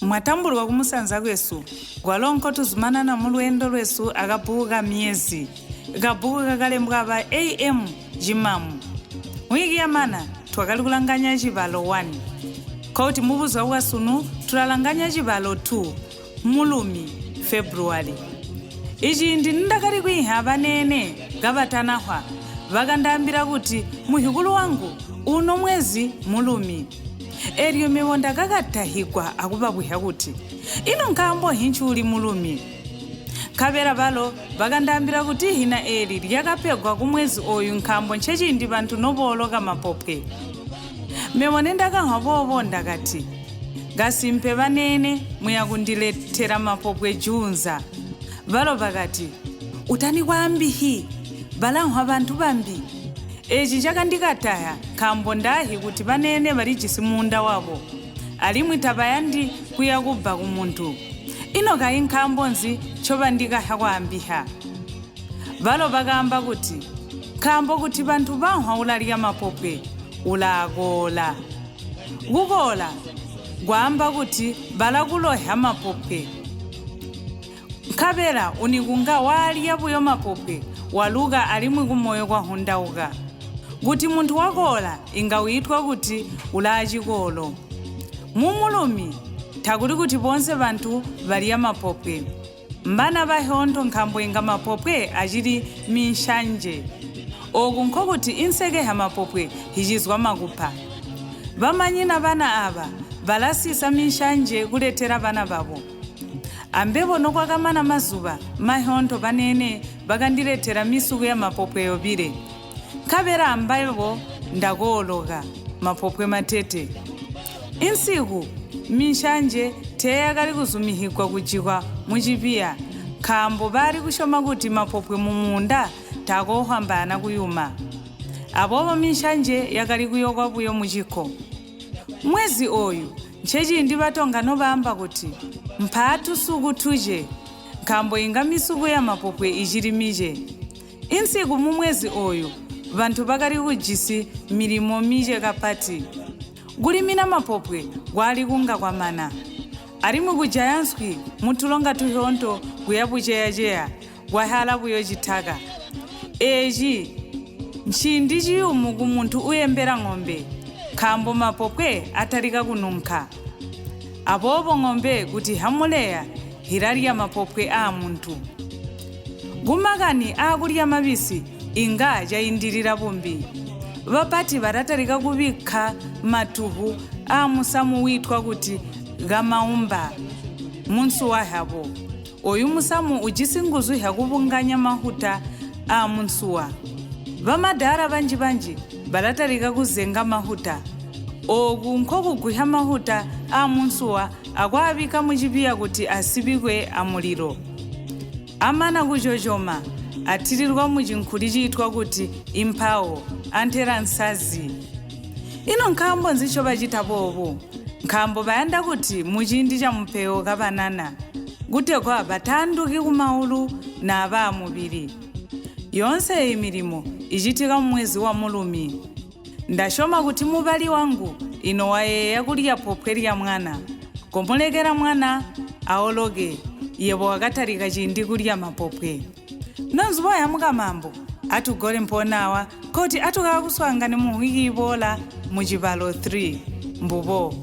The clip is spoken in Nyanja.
mwatambulwa kumusanza kwesu gwalonko tuzumanana mulwendo lwesu akabuka Myezi kabuka kakalembwa aba AM jimamu wiki yamana twakalikulanganya Cibalo 1 koti mubuza wasunu tulalanganya Cibalo 2 mulumi February ichi ndi ndakali kwiha banene gabatanahwa vakandambira kuti muhikulu wangu uno mwezi mulumi eriyo miwonda kakatahikwa akupabwiha kuti ino nkambo hinchuli mulumi kavera valo vakandambira kuti hina eri lyakapegwa kumwezi oyu nkambo nchechindi vantu novoloka mapopwe miwone ndakanhwa vovo ndakati gasimpe vanene muyakundiletera mapopwe junza valo vakati utani kwambihi valanhwa vantu vambi echi chakandikataya kambo ndahi kuti vanene valijisi munda wavo alimwita vayandi kuya kubva kumuntu ino kayi nkhambonzi chova ndikaha kwambiha valo vakamba kuti kambo kuti vantu vanhwa ulalika mapopwe ulakola kukola gwamba kuti valakuloha mapopwe nkavera unikunga waliya vuyo mapopwe waluka alimwi kumoyo kwa hundauka kuti muntu wakola ingawitwa kuti ulachikolo mumulumi takuti kuti bonse vantu valiya mapopwe mbana vahontho nkhambo inga mapopwe achili minshanje oku nkho kuti insekeha mapopwe hichizwa makupha vamanyina vana ava valasisa minshanje kuletera vana vavo ambevo nokwakamana mazuva mahontho vanene vakandiletera misuku ya mapopwe yobire kavera ambayevo ndakoloka mapopwe matete insiku minshanje teya kali kuzumihikwa kujikwa muchipiya khambo vari kushoma kuti mapopwe mumunda takohwambana kuyuma avovo minshanje yakali kuyokwa vuyo muchikho mwezi oyu nchechindi vatonga novamba kuti mphatu suku tuje nkhambo inga misuku ya mapopwe ichilimije insiku mumwezi oyu vantu vakali kujisi milimo mije kapati gulimina mapopwe gwali kunga kwamana arimwe kujayanswi mutulonga tuhonto kuyapucheyacheya gwahala vuyo chithaka echi nchindi chiyumu kumuntu uyembera ng'ombe khambo mapopwe atalika kununkha avovo ng'ombe kuti hamuleya hiraliya mapopwe a muntu gumakani akulya mavisi inga jayindirira vumbi vapati varatalika kuvikha matuhu a musamu witwa kuti gamaumba munsu wahavo oyu musamu ujisinguzu hakuvunganya mahuta a munsuwa vamadhara vanji valatalika kuzenga mahuta oku nkho kugwiha mahuta a munsuwa akwavika muchipiya kuti asibikwe amuliro amana kuchochoma athirirwa muchinkhuli chitwa kuti imphawo anthera nsazi ino nkhambo nzicho vachitapopo nkhambo vayanda kuti muchindi cha mpewo kavanana kutekwa vatanduki kumaulu na ava amuviri yonse iyi milimo ichitika mmwezi wa mulumi ndashoma kuti muvali wangu ino wayeya kulya popwe lya mwana komulekera mwana aoloke yevo akatalika chindi kulya mapopwe nonzivoya mukamambo atugole mponawa koti atukakuswangani muwiki ivola mu Cibalo 3 mbuvo